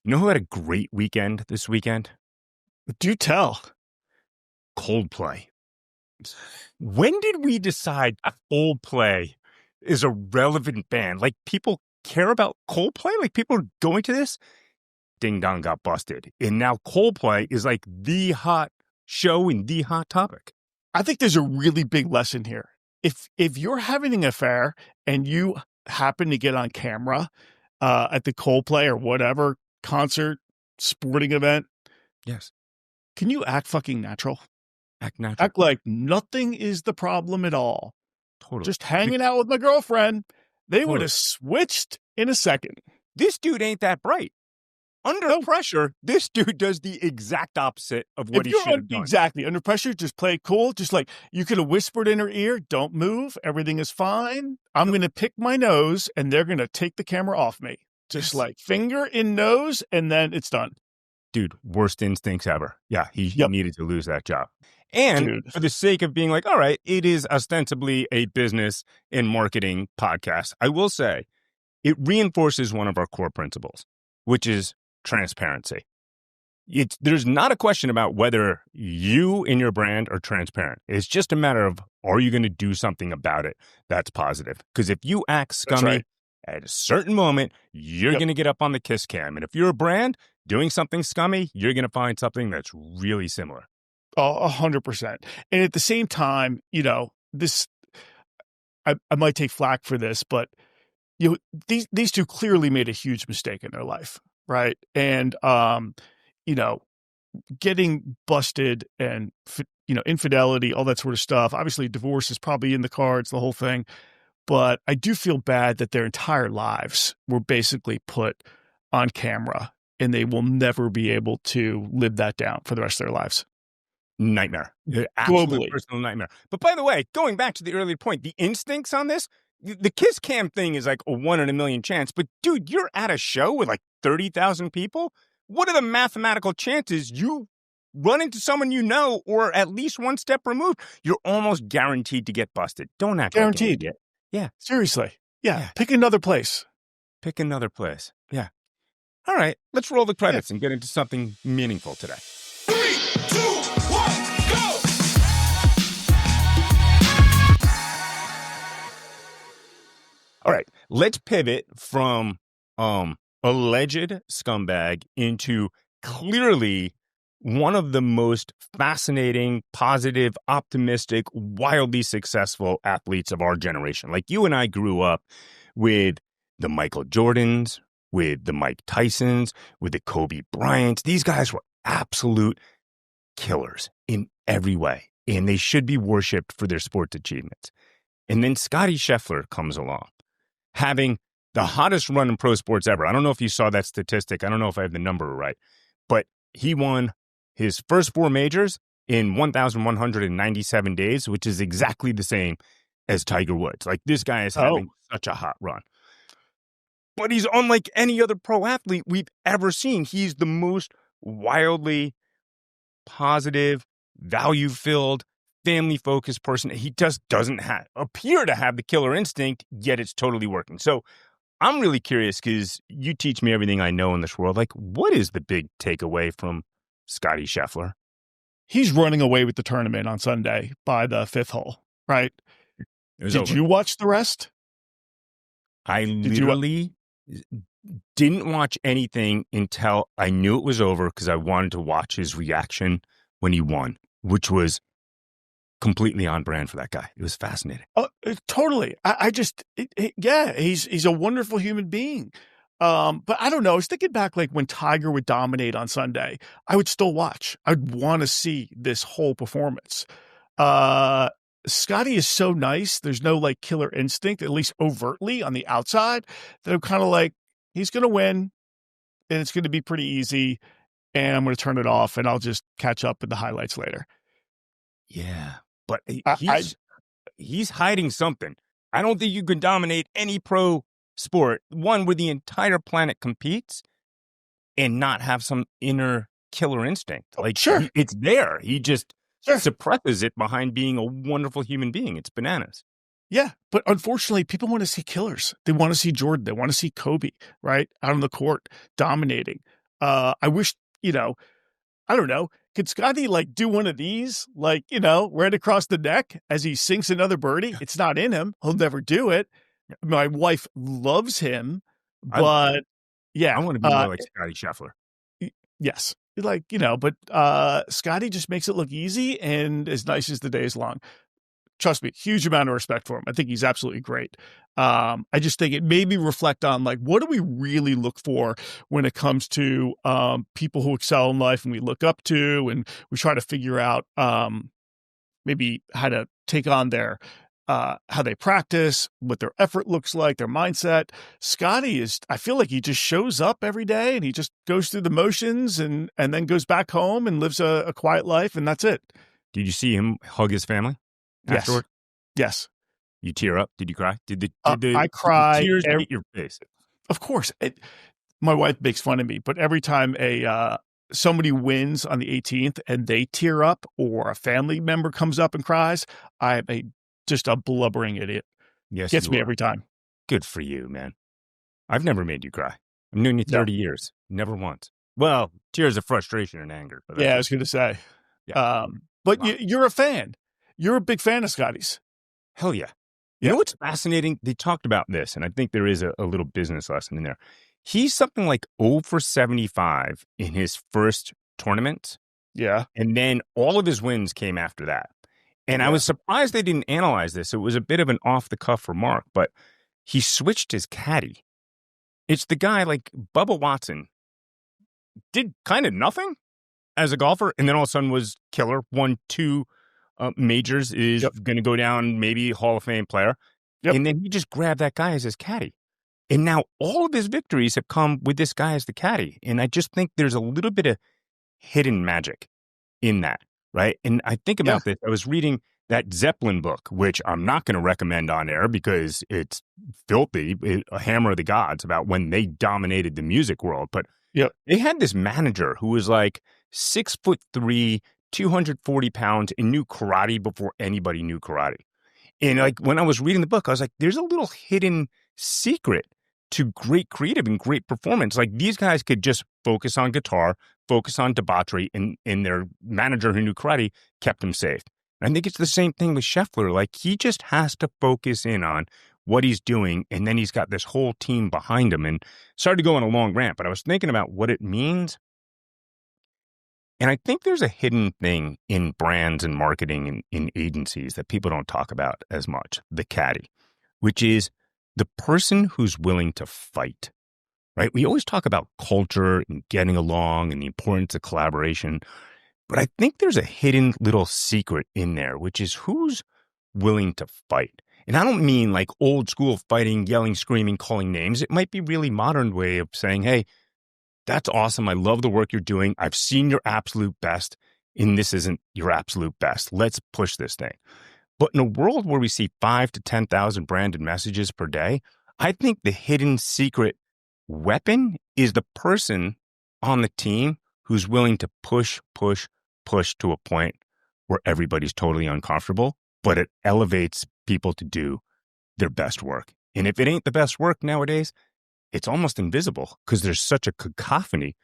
You know who had a great weekend this weekend? Do tell. Coldplay. When did we decide Coldplay is a relevant band? Like, people care about Coldplay? Like, people are going to this? Ding Dong got busted. And now Coldplay is like the hot show and the hot topic. I think there's a really big lesson here. If you're having an affair and you happen to get on camera at the Coldplay or whatever concert, sporting event, Yes. can you act fucking natural? Act natural. Act like nothing is the problem at all. Totally. Just hanging out with my girlfriend. They Totally. would have switched in a second. This dude ain't that bright. Under pressure, this dude does the exact opposite of what he should have done. Exactly. Under pressure, just play it cool. Just like you could have whispered in her ear, don't move. Everything is fine. I'm going to pick my nose and they're going to take the camera off me. Just like finger in nose and then it's done. Dude, worst instincts ever. Yeah, he needed to lose that job. And for the sake of being like, all right, it is ostensibly a business and marketing podcast, I will say it reinforces one of our core principles, which is transparency. There's not a question about whether you and your brand are transparent. It's just a matter of, are you going to do something about it that's positive? Because if you act scummy at a certain moment, you're going to get up on the kiss cam. And if you're a brand doing something scummy, you're going to find something that's really similar. 100%. And at the same time, this, I might take flack for this, but these two clearly made a huge mistake in their life. Right. And, getting busted and, infidelity, all that sort of stuff. Obviously, divorce is probably in the cards, the whole thing. But I do feel bad that their entire lives were basically put on camera and they will never be able to live that down for the rest of their lives. Nightmare. Absolute personal nightmare. But by the way, going back to the earlier point, the instincts on this, the kiss cam thing is like a 1 in a million chance. But dude, you're at a show with like 30,000 people. What are the mathematical chances you run into someone you know, or at least one step removed? You're almost guaranteed to get busted. Don't act guaranteed. Like yeah. Seriously. Yeah. Pick another place. Pick another place. Yeah. All right. Let's roll the credits and get into something meaningful today. 3, 2, 1, go! All right. Let's pivot from alleged scumbag into clearly one of the most fascinating, positive, optimistic, wildly successful athletes of our generation. Like, you and I grew up with the Michael Jordans, with the Mike Tysons, with the Kobe Bryants. These guys were absolute killers in every way, and they should be worshipped for their sports achievements. And then Scottie Scheffler comes along, having the hottest run in pro sports ever. I don't know if you saw that statistic. I don't know if I have the number right, but he won his first 4 majors in 1,197 days, which is exactly the same as Tiger Woods. Like, this guy is having such a hot run. But he's unlike any other pro athlete we've ever seen. He's the most wildly positive, value-filled, family-focused person. He just doesn't appear to have the killer instinct, yet it's totally working. So I'm really curious, because you teach me everything I know in this world. Like, what is the big takeaway from Scottie Scheffler? He's running away with the tournament on Sunday by the 5th hole, right? Did you watch the rest? I literally didn't watch anything until I knew it was over, because I wanted to watch his reaction when he won, which was completely on brand for that guy. It was fascinating. Oh, totally. He's a wonderful human being. But I don't know. I was thinking back, like, when Tiger would dominate on Sunday, I would still watch. I'd want to see this whole performance. Scottie is so nice. There's no like killer instinct, at least overtly on the outside, that I'm kind of like, he's going to win and it's going to be pretty easy. And I'm going to turn it off and I'll just catch up with the highlights later. Yeah. But he's hiding something. I don't think you can dominate any pro sport, one where the entire planet competes, and not have some inner killer instinct. Like, sure, it's there. He just suppresses it behind being a wonderful human being. It's bananas. Yeah, but unfortunately, people want to see killers. They want to see Jordan. They want to see Kobe, right, out on the court, dominating. I wish, I don't know. Could Scottie like do one of these, like, right across the neck as he sinks another birdie? It's not in him. He'll never do it. My wife loves him, I love him. but yeah. I want to be more like Scottie Scheffler. Yes. Like, but Scottie just makes it look easy and as nice as the day is long. Trust me, huge amount of respect for him. I think he's absolutely great. I just think it made me reflect on like, what do we really look for when it comes to people who excel in life and we look up to, and we try to figure out maybe how to take on their how they practice, what their effort looks like, their mindset. Scottie I feel like he just shows up every day and he just goes through the motions and then goes back home and lives a quiet life, and that's it. Did you see him hug his family afterward? Yes. You tear up? Did you cry? I cry. Tears hit your face? Of course. My wife makes fun of me, but every time somebody wins on the 18th and they tear up, or a family member comes up and cries, I'm just a blubbering idiot. Yes, gets me every time. Good for you, man. I've never made you cry. I've known you 30 years. Never once. Well, tears of frustration and anger. But I was going to say. Yeah. But you're a fan. You're a big fan of Scottie's. Hell yeah. You know what's fascinating? They talked about this, and I think there is a little business lesson in there. He's something like 0 for 75 in his first tournament. Yeah. And then all of his wins came after that. And I was surprised they didn't analyze this. It was a bit of an off-the-cuff remark, but he switched his caddy. It's the guy like Bubba Watson did kind of nothing as a golfer, and then all of a sudden was killer, won 2 majors, is going to go down maybe Hall of Fame player. And then he just grabbed that guy as his caddy. And now all of his victories have come with this guy as the caddy. And I just think there's a little bit of hidden magic in that, right? And I think about this. I was reading that Zeppelin book, which I'm not going to recommend on air because it's filthy, a hammer of the gods about when they dominated the music world. But they had this manager who was like 6'3", 240 pounds, and knew karate before anybody knew karate. And like when I was reading the book, I was like, there's a little hidden secret to great creative and great performance. Like these guys could just focus on guitar, focus on debauchery, and their manager who knew karate kept them safe. And I think it's the same thing with Scheffler. Like he just has to focus in on what he's doing, and then he's got this whole team behind him. And sorry to go on a long rant, but I was thinking about what it means. And I think there's a hidden thing in brands and marketing and in agencies that people don't talk about as much, the caddy, which is the person who's willing to fight, right? We always talk about culture and getting along and the importance of collaboration, but I think there's a hidden little secret in there, which is who's willing to fight. And I don't mean like old school fighting, yelling, screaming, calling names. It might be really modern way of saying, hey, that's awesome. I love the work you're doing. I've seen your absolute best, and this isn't your absolute best. Let's push this thing. But in a world where we see 5,000 to 10,000 branded messages per day, I think the hidden secret weapon is the person on the team who's willing to push to a point where everybody's totally uncomfortable, but it elevates people to do their best work. And if it ain't the best work nowadays, it's almost invisible because there's such a cacophony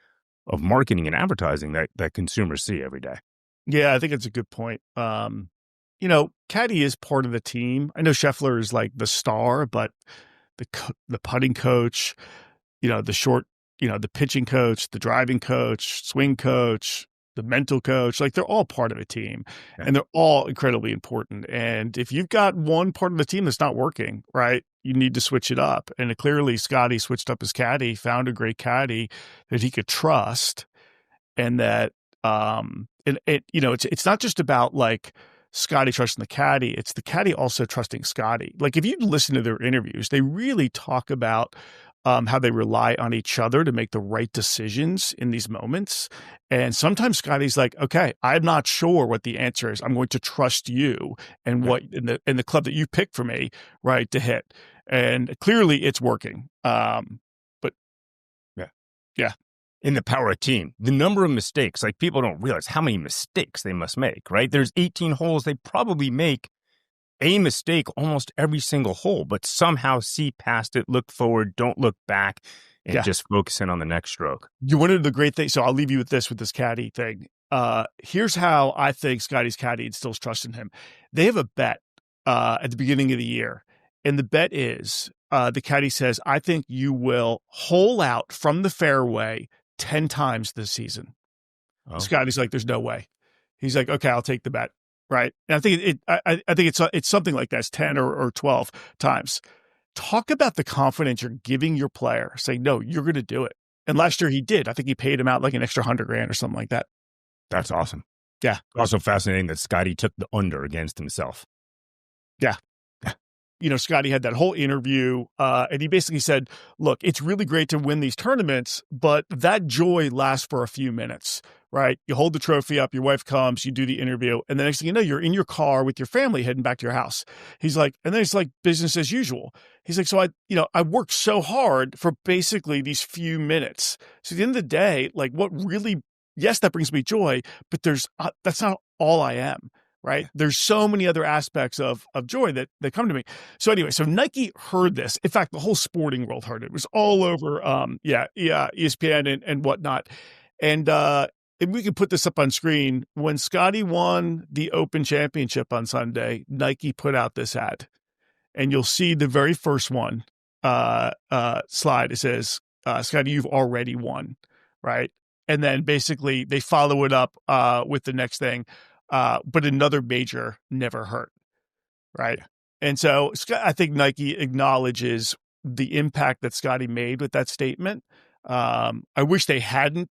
of marketing and advertising that consumers see every day. Yeah, I think it's a good point. Caddy is part of the team. I know Scheffler is like the star, but the putting coach, the pitching coach, the driving coach, swing coach, the mental coach, like they're all part of a team and they're all incredibly important. And if you've got one part of the team that's not working, right, you need to switch it up. And clearly Scottie switched up his caddy, found a great caddy that he could trust. And that, it's not just about like Scottie trusting the caddy. It's the caddy also trusting Scottie. Like if you listen to their interviews, they really talk about how they rely on each other to make the right decisions in these moments. And sometimes Scottie's like, okay, I'm not sure what the answer is. I'm going to trust you and what in the club that you picked for me, right, to hit. And clearly it's working. But yeah. In the power of team, the number of mistakes, like people don't realize how many mistakes they must make, right? There's 18 holes. They probably make a mistake almost every single hole, but somehow see past it, look forward, don't look back, and just focusing on the next stroke. One of the great things, so I'll leave you with this caddy thing. Here's how I think Scottie's caddy instills trust in him. They have a bet at the beginning of the year, and the bet is the caddy says, I think you will hole out from the fairway 10 times this season. Oh. Scottie's like, there's no way. He's like, okay, I'll take the bet. Right. And I think I think it's something like that. It's 10 or 12 times. Talk about the confidence you're giving your player, saying, no, you're going to do it. And last year he did. I think he paid him out like an extra $100,000 or something like that. That's awesome. Yeah. Also fascinating that Scottie took the under against himself. Yeah. Scottie had that whole interview, and he basically said, look, it's really great to win these tournaments, but that joy lasts for a few minutes, right? You hold the trophy up, your wife comes, you do the interview, and the next thing you know, you're in your car with your family heading back to your house. He's like, and then it's like business as usual. He's like, so I worked so hard for basically these few minutes. So at the end of the day, like what really, yes, that brings me joy, but that's not all I am. Right. There's so many other aspects of joy that come to me. So anyway, so Nike heard this. In fact, the whole sporting world heard it. It was all over, ESPN and whatnot. And if we could put this up on screen, when Scottie won the Open Championship on Sunday, Nike put out this ad. And you'll see the very first one slide. It says, Scottie, you've already won. Right. And then basically they follow it up with the next thing. But another major never hurt, right? And so I think Nike acknowledges the impact that Scottie made with that statement. I wish they hadn't,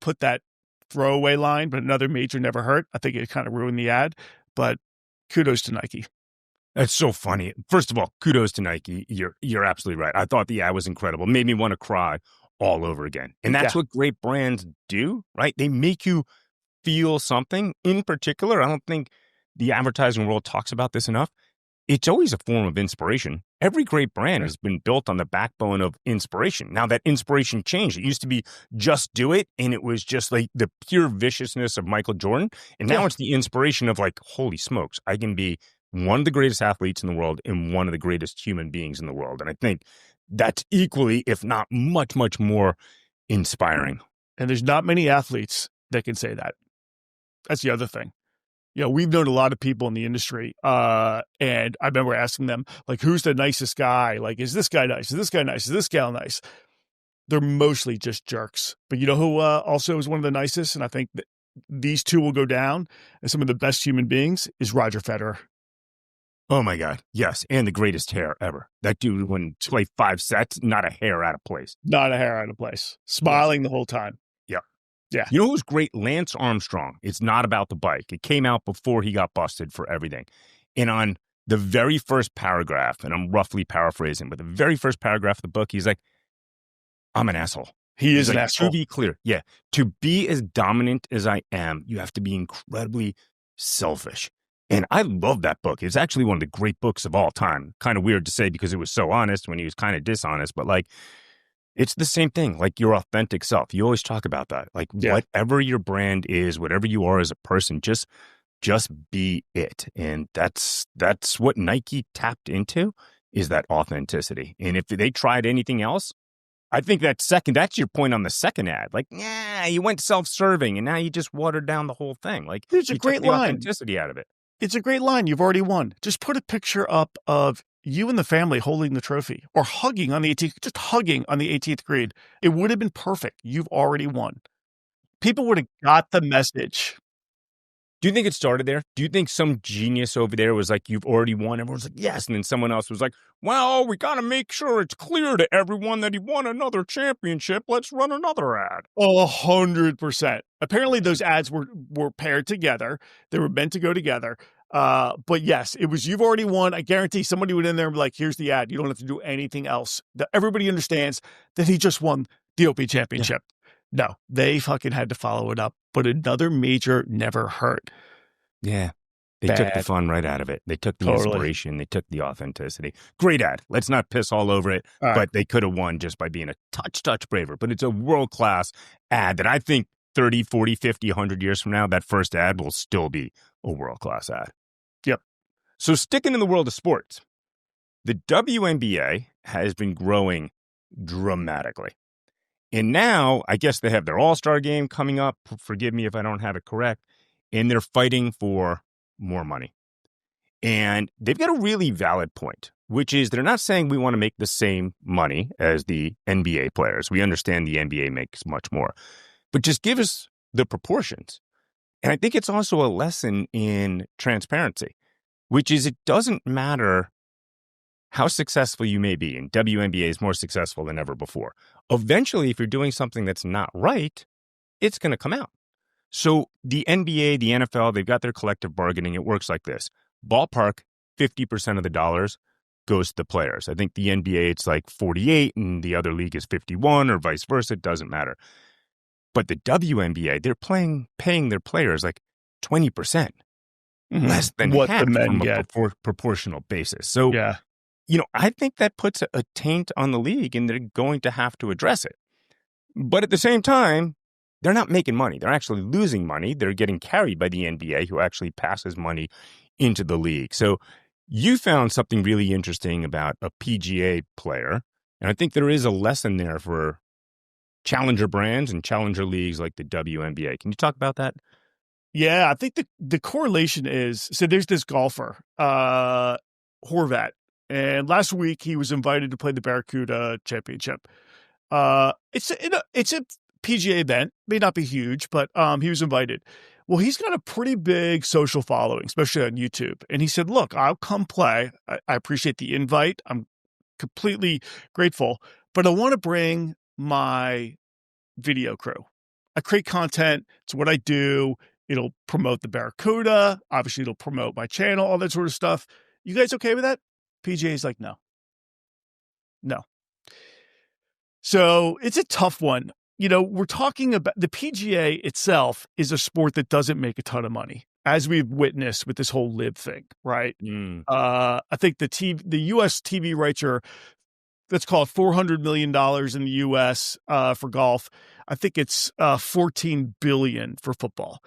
put that throwaway line, but another major never hurt. I think it kind of ruined the ad, but kudos to Nike. That's so funny. First of all, kudos to Nike. You're absolutely right. I thought the ad was incredible. Made me want to cry all over again. And that's what great brands do, right? They make you feel something. In particular, I don't think the advertising world talks about this enough. It's always a form of inspiration. Every great brand has been built on the backbone of inspiration. Now that inspiration changed. It used to be just do it, and it was just like the pure viciousness of Michael Jordan. And now it's the inspiration of like, holy smokes, I can be one of the greatest athletes in the world and one of the greatest human beings in the world. And I think that's equally, if not much, much more inspiring. And there's not many athletes that can say that. That's the other thing. We've known a lot of people in the industry, and I remember asking them, like, who's the nicest guy? Like, is this guy nice? Is this guy nice? Is this gal nice? They're mostly just jerks. But you know who also is one of the nicest, and I think that these two will go down as some of the best human beings, is Roger Federer. Oh, my God. Yes, and the greatest hair ever. That dude, when play 5 sets, not a hair out of place. Not a hair out of place. Smiling the whole time. Yeah. You know who's great? Lance Armstrong. It's not about the bike. It came out before he got busted for everything. And on the very first paragraph, and I'm roughly paraphrasing, but the very first paragraph of the book, he's like, I'm an asshole. He is an asshole. To be clear, to be as dominant as I am, you have to be incredibly selfish. And I love that book. It's actually one of the great books of all time. Kind of weird to say because it was so honest when he was kind of dishonest, but like, it's the same thing, like your authentic self. You always talk about that. Like whatever your brand is, whatever you are as a person, just be it. And that's what Nike tapped into, is that authenticity. And if they tried anything else, I think that's your point on the second ad. Like, you went self-serving and now you just watered down the whole thing. Like, it's a great line. Authenticity out of it. It's a great line. You've already won. Just put a picture up of you and the family holding the trophy or hugging on the 18th green. It would have been perfect. You've already won. People would have got the message. Do you think it started there? Do you think some genius over there was like, you've already won? Everyone's like, yes. And then someone else was like, well, we got to make sure it's clear to everyone that he won another championship. Let's run another ad. 100%. Apparently those ads were paired together. They were meant to go together. But yes, it was, you've already won. I guarantee somebody would in there and be like, here's the ad. You don't have to do anything else. Everybody understands that he just won the Open Championship. Yeah. No, they fucking had to follow it up. But another major never hurt. Yeah. They took the fun right out of it. They took the inspiration. They took the authenticity. Great ad. Let's not piss all over it. All but right. They could have won just by being a touch braver. But it's a world-class ad that I think 30, 40, 50, 100 years from now, that first ad will still be a world-class ad. Yep. So sticking in the world of sports, the WNBA has been growing dramatically. And now, I guess they have their all-star game coming up. Forgive me if I don't have it correct. And they're fighting for more money. And they've got a really valid point, which is they're not saying we want to make the same money as the NBA players. We understand the NBA makes much more, but just give us the proportions. And I think it's also a lesson in transparency, which is it doesn't matter how successful you may be, and WNBA is more successful than ever before. Eventually, if you're doing something that's not right, it's going to come out. So the NBA, the NFL, they've got their collective bargaining. It works like this. Ballpark, 50% of the dollars goes to the players. I think the NBA, it's like 48, and the other league is 51, or vice versa. It doesn't matter. But the WNBA, they're paying their players like 20%, less than what half the men from get. a proportional basis. So, Yeah. I think that puts a taint on the league, and they're going to have to address it. But at the same time, they're not making money. They're actually losing money. They're getting carried by the NBA, who actually passes money into the league. So you found something really interesting about a PGA player, and I think there is a lesson there for challenger brands and challenger leagues like the WNBA. Can you talk about that? Yeah, I think the correlation is, so there's this golfer, Horvat, and last week he was invited to play the Barracuda Championship. It's a PGA event, may not be huge, but he was invited. Well, he's got a pretty big social following, especially on YouTube. And he said, look, I'll come play. I appreciate the invite. I'm completely grateful, but I want to bring my video crew. I create content. It's what I do. It'll promote the Barracuda. Obviously, it'll promote my channel, all that sort of stuff. You guys okay with that? PGA's like, no. So it's a tough one. We're talking about the PGA itself is a sport that doesn't make a ton of money, as we've witnessed with this whole live thing, right? I think the U.S. TV rights are, let's call it $400 million in the U.S. For golf. I think it's $14 billion for football.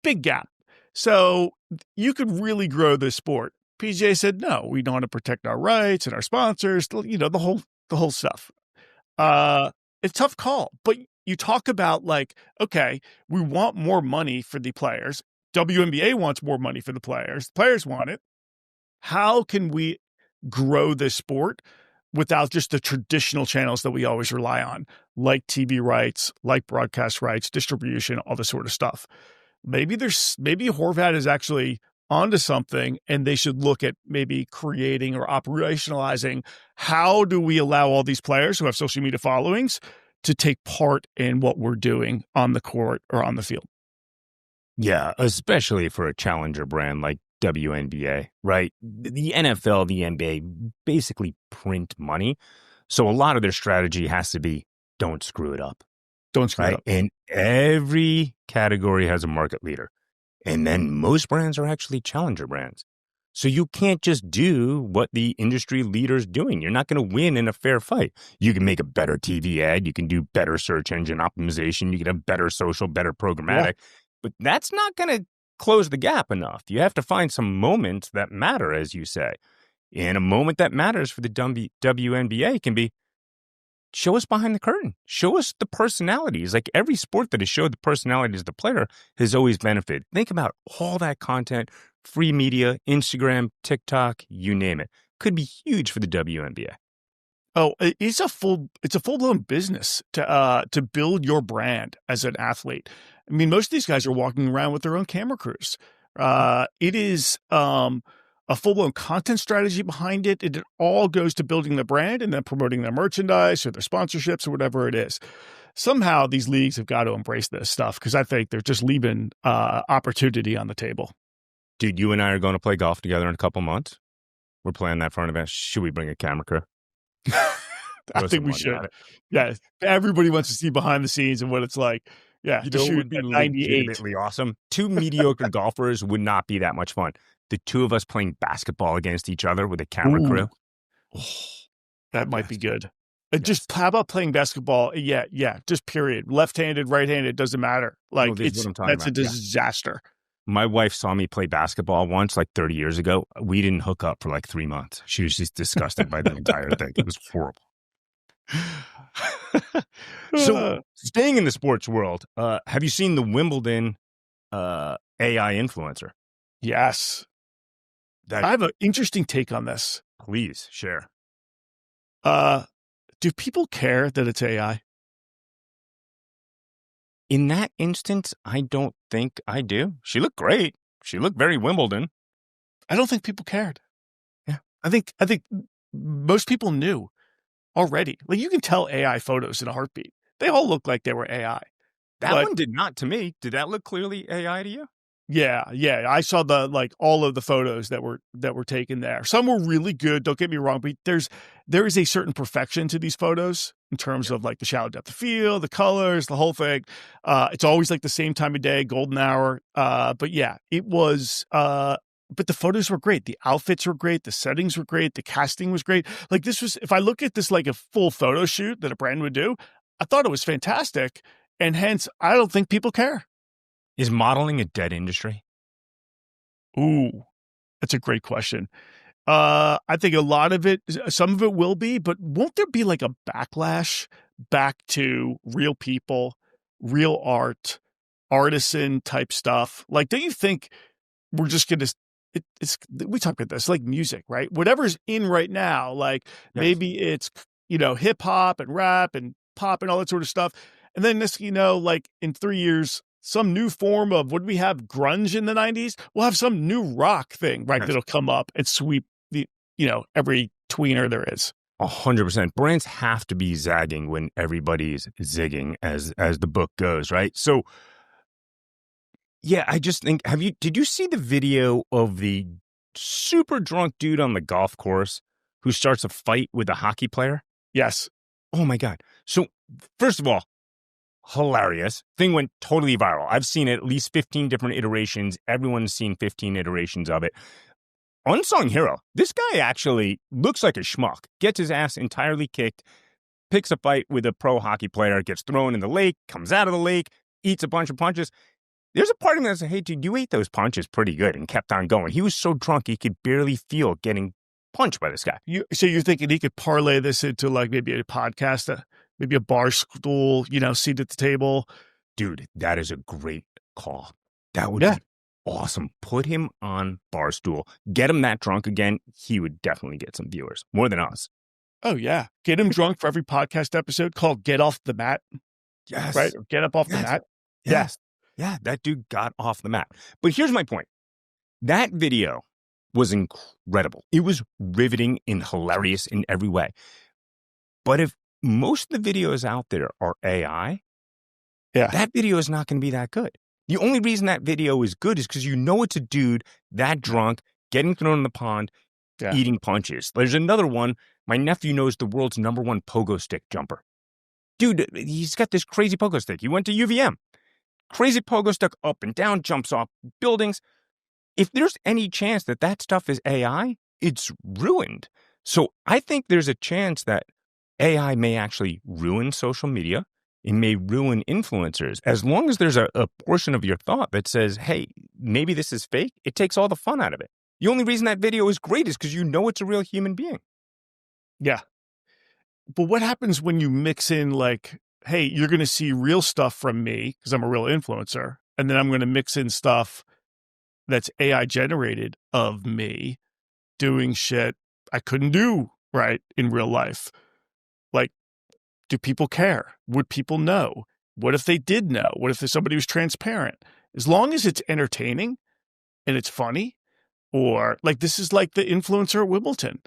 Big gap. So you could really grow this sport. PGA said, no, we don't want to protect our rights and our sponsors, the whole stuff. It's a tough call, but you talk about okay, we want more money for the players. WNBA wants more money for the players. The players want it. How can we grow this sport without just the traditional channels that we always rely on, like TV rights, like broadcast rights, distribution, all this sort of stuff? Maybe Horvat is actually onto something, and they should look at maybe creating or operationalizing how do we allow all these players who have social media followings to take part in what we're doing on the court or on the field. Yeah, especially for a challenger brand like WNBA, right? The NFL, the NBA basically print money. So a lot of their strategy has to be don't screw it up. Don't screw it up. And every category has a market leader. And then most brands are actually challenger brands. So you can't just do what the industry leader's doing. You're not going to win in a fair fight. You can make a better TV ad. You can do better search engine optimization. You can have better social, better programmatic. Yeah. But that's not going to close the gap enough. You have to find some moments that matter, as you say. And a moment that matters for the WNBA can be, show us behind the curtain. Show us the personalities. Like every sport that has showed the personalities of the player has always benefited. Think about all that content, free media, Instagram, TikTok, you name it. Could be huge for the WNBA. Oh, it's a full-blown business to build your brand as an athlete. I mean, most of these guys are walking around with their own camera crews. It is a full-blown content strategy behind it. It all goes to building the brand and then promoting their merchandise or their sponsorships or whatever it is. Somehow these leagues have got to embrace this stuff because I think they're just leaving opportunity on the table. Dude, you and I are going to play golf together in a couple months. We're playing that for an event. Should we bring a camera crew? I think we should. Yeah, everybody wants to see behind the scenes and what it's like. Yeah, it would be legitimately awesome. Two mediocre golfers would not be that much fun. The two of us playing basketball against each other with a camera crew. Oh, that might be good. Just how about playing basketball? Yeah, just period. Left-handed, right-handed, doesn't matter. That's a disaster. Yeah. My wife saw me play basketball once, 30 years ago. We didn't hook up for 3 months. She was just disgusted by the entire thing. It was horrible. So, staying in the sports world, have you seen the Wimbledon AI influencer? Yes. I have an interesting take on this. Please share. Do people care that it's AI? In that instance, I don't think I do. She looked great. She looked very Wimbledon. I don't think people cared. Yeah. I think most people knew already. Like, you can tell AI photos in a heartbeat. They all look like they were AI. That one did not to me. Did that look clearly AI to you? Yeah. I saw all of the photos that were taken there. Some were really good. Don't get me wrong, but there is a certain perfection to these photos in terms of like the shallow depth of field, the colors, the whole thing. It's always like the same time of day, golden hour. But yeah, it was. But the photos were great. The outfits were great. The settings were great. The casting was great. Like, this was, if I look at this like a full photo shoot that a brand would do, I thought it was fantastic. And hence, I don't think people care. Is modeling a dead industry? Ooh, that's a great question. I think a lot of it, some of it will be, but won't there be like a backlash back to real people, real art, artisan type stuff? Like, don't you think we're just going to, we talk about this, like music, right? Whatever's in right now, like maybe it's, hip hop and rap and pop and all that sort of stuff. And then this, like in 3 years, some new form of, would we have grunge in the 90s? We'll have some new rock thing, right? That'll come up and sweep the, every tweener there is. 100%. Brands have to be zagging when everybody's zigging, as the book goes, right? So, yeah, I just think, did you see the video of the super drunk dude on the golf course who starts a fight with a hockey player? Yes. Oh my God. So, first of all, hilarious. Thing went totally viral. I've seen at least 15 different iterations. Everyone's seen 15 iterations of it. Unsung hero. This guy actually looks like a schmuck. Gets his ass entirely kicked, picks a fight with a pro hockey player, gets thrown in the lake, comes out of the lake, eats a bunch of punches. There's a part of me that said, hey, dude, you ate those punches pretty good, and kept on going. He was so drunk he could barely feel getting punched by this guy. So you're thinking he could parlay this into like maybe a podcast, maybe a bar stool, seat at the table? Dude, that is a great call. That would be awesome. Put him on Barstool. Get him that drunk again. He would definitely get some viewers, more than us. Oh, yeah. Get him drunk for every podcast episode called Get Off the Mat. Yes. Right? Or Get Up Off the Mat. Yes. Yeah, that dude got off the mat. But here's my point. That video was incredible. It was riveting and hilarious in every way. But if most of the videos out there are AI, that video is not going to be that good. The only reason that video is good is because it's a dude that drunk, getting thrown in the pond, eating punches. There's another one. My nephew knows the world's #1 pogo stick jumper. Dude, he's got this crazy pogo stick. He went to UVM. Crazy pogo stick up and down, jumps off buildings. If there's any chance that stuff is AI, it's ruined. So I think there's a chance that AI may actually ruin social media. It may ruin influencers. As long as there's a portion of your thought that says, hey, maybe this is fake, it takes all the fun out of it. The only reason that video is great is because it's a real human being. Yeah. But what happens when you mix in like, hey, you're going to see real stuff from me because I'm a real influencer, and then I'm going to mix in stuff that's AI generated of me doing shit I couldn't do right in real life? Like, do people care? Would people know? What if they did know? What if somebody was transparent? As long as it's entertaining and it's funny, or like this is like the influencer at Wimbledon.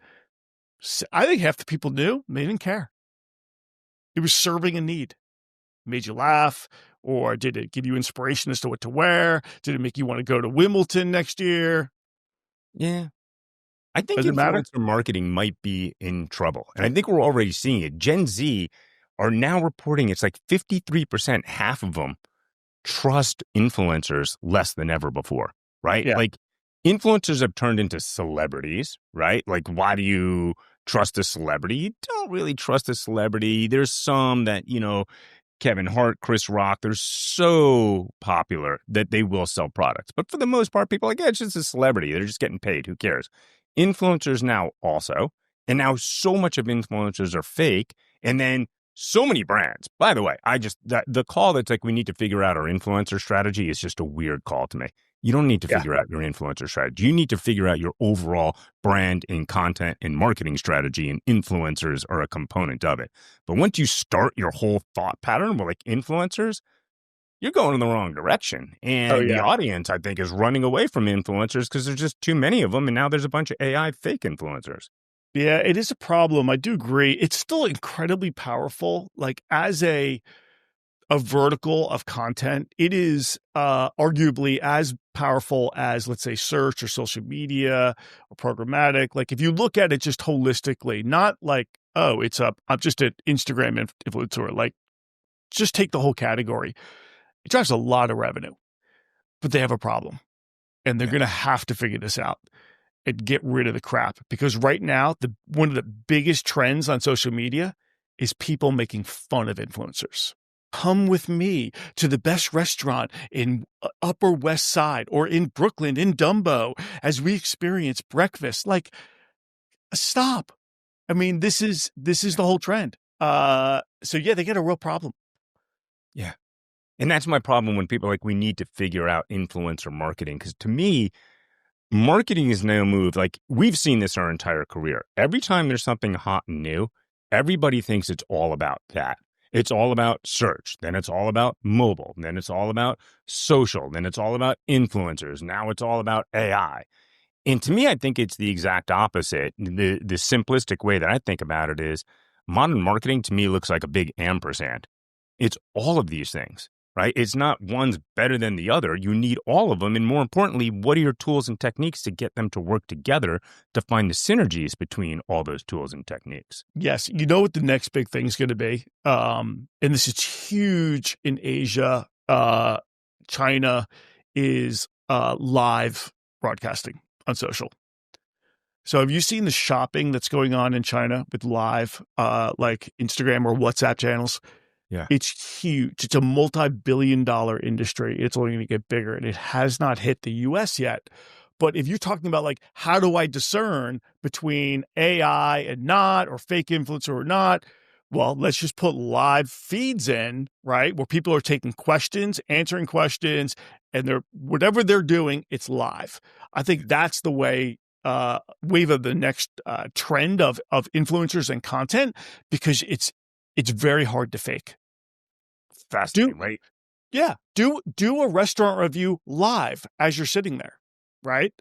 I think half the people knew, they didn't care. It was serving a need. Made you laugh, or did it give you inspiration as to what to wear? Did it make you want to go to Wimbledon next year? Yeah. I think influencer marketing might be in trouble. And I think we're already seeing it. Gen Z are now reporting it's like 53%, half of them trust influencers less than ever before, right? Yeah. Like influencers have turned into celebrities, right? Like, why do you trust a celebrity? You don't really trust a celebrity. There's some that, Kevin Hart, Chris Rock, they're so popular that they will sell products. But for the most part, people are like, it's just a celebrity. They're just getting paid. Who cares? Influencers now also. And now so much of influencers are fake. And then so many brands, by the way, the call that's like, we need to figure out our influencer strategy is just a weird call to me. You don't need to figure out your influencer strategy. You need to figure out your overall brand and content and marketing strategy, and influencers are a component of it. But once you start your whole thought pattern with like influencers, you're going in the wrong direction. And the audience, I think, is running away from influencers because there's just too many of them. And now there's a bunch of AI fake influencers. Yeah, it is a problem. I do agree. It's still incredibly powerful. Like as a vertical of content, it is arguably as powerful as, let's say, search or social media or programmatic. Like if you look at it just holistically, not like, oh, I'm just an Instagram influencer. Like just take the whole category. It drives a lot of revenue, but they have a problem, and they're going to have to figure this out and get rid of the crap, because right now, one of the biggest trends on social media is people making fun of influencers. Come with me to the best restaurant in Upper West Side or in Brooklyn, in Dumbo, as we experience breakfast. Like, stop. I mean, this is the whole trend. So yeah, they get a real problem. Yeah. And that's my problem when people are like, we need to figure out influencer marketing. Because to me, marketing is no move. Like we've seen this our entire career. Every time there's something hot and new, everybody thinks it's all about that. It's all about search. Then it's all about mobile. Then it's all about social. Then it's all about influencers. Now it's all about AI. And to me, I think it's the exact opposite. The simplistic way that I think about it is modern marketing to me looks like a big ampersand. It's all of these things. Right? It's not one's better than the other. You need all of them. And more importantly, what are your tools and techniques to get them to work together to find the synergies between all those tools and techniques? Yes. You know what the next big thing is going to be? And this is huge in Asia. China is live broadcasting on social. So have you seen the shopping that's going on in China with live, like Instagram or WhatsApp channels? Yeah. It's huge. It's a multi-billion-dollar industry. It's only going to get bigger, and it has not hit the U.S. yet. But if you're talking about like, how do I discern between AI and not, or fake influencer or not? Well, let's just put live feeds in, right? Where people are taking questions, answering questions, and whatever they're doing, it's live. I think that's the wave of the next trend of influencers and content, because it's very hard to fake. Fascinating, right? Yeah. Do a restaurant review live as you're sitting there, right?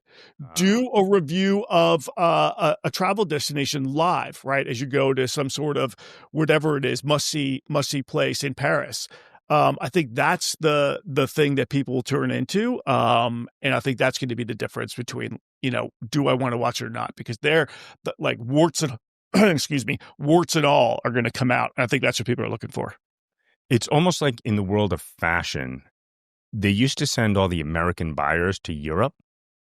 Do a review of a travel destination live, right? As you go to some sort of whatever it is, must-see place in Paris. I think that's the thing that people will turn into. And I think that's going to be the difference between, do I want to watch it or not? Because they're like warts and warts and all are going to come out. And I think that's what people are looking for. It's almost like in the world of fashion, they used to send all the American buyers to Europe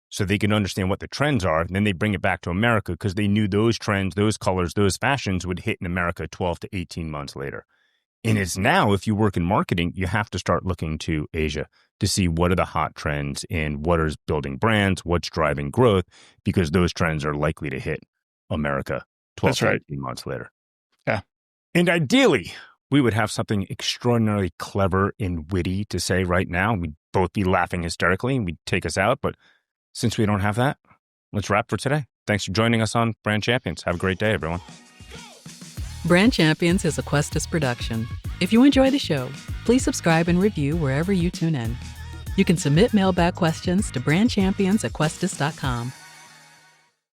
so they can understand what the trends are. And then they bring it back to America because they knew those trends, those colors, those fashions would hit in America 12 to 18 months later. And it's now, if you work in marketing, you have to start looking to Asia to see what are the hot trends and what is building brands, what's driving growth, because those trends are likely to hit America 12 to 18 months later. Yeah. And ideally, we would have something extraordinarily clever and witty to say right now. We'd both be laughing hysterically and we'd take us out. But since we don't have that, let's wrap for today. Thanks for joining us on Brand Champions. Have a great day, everyone. Brand Champions is a Questus production. If you enjoy the show, please subscribe and review wherever you tune in. You can submit mailbag questions to brandchampions@questus.com.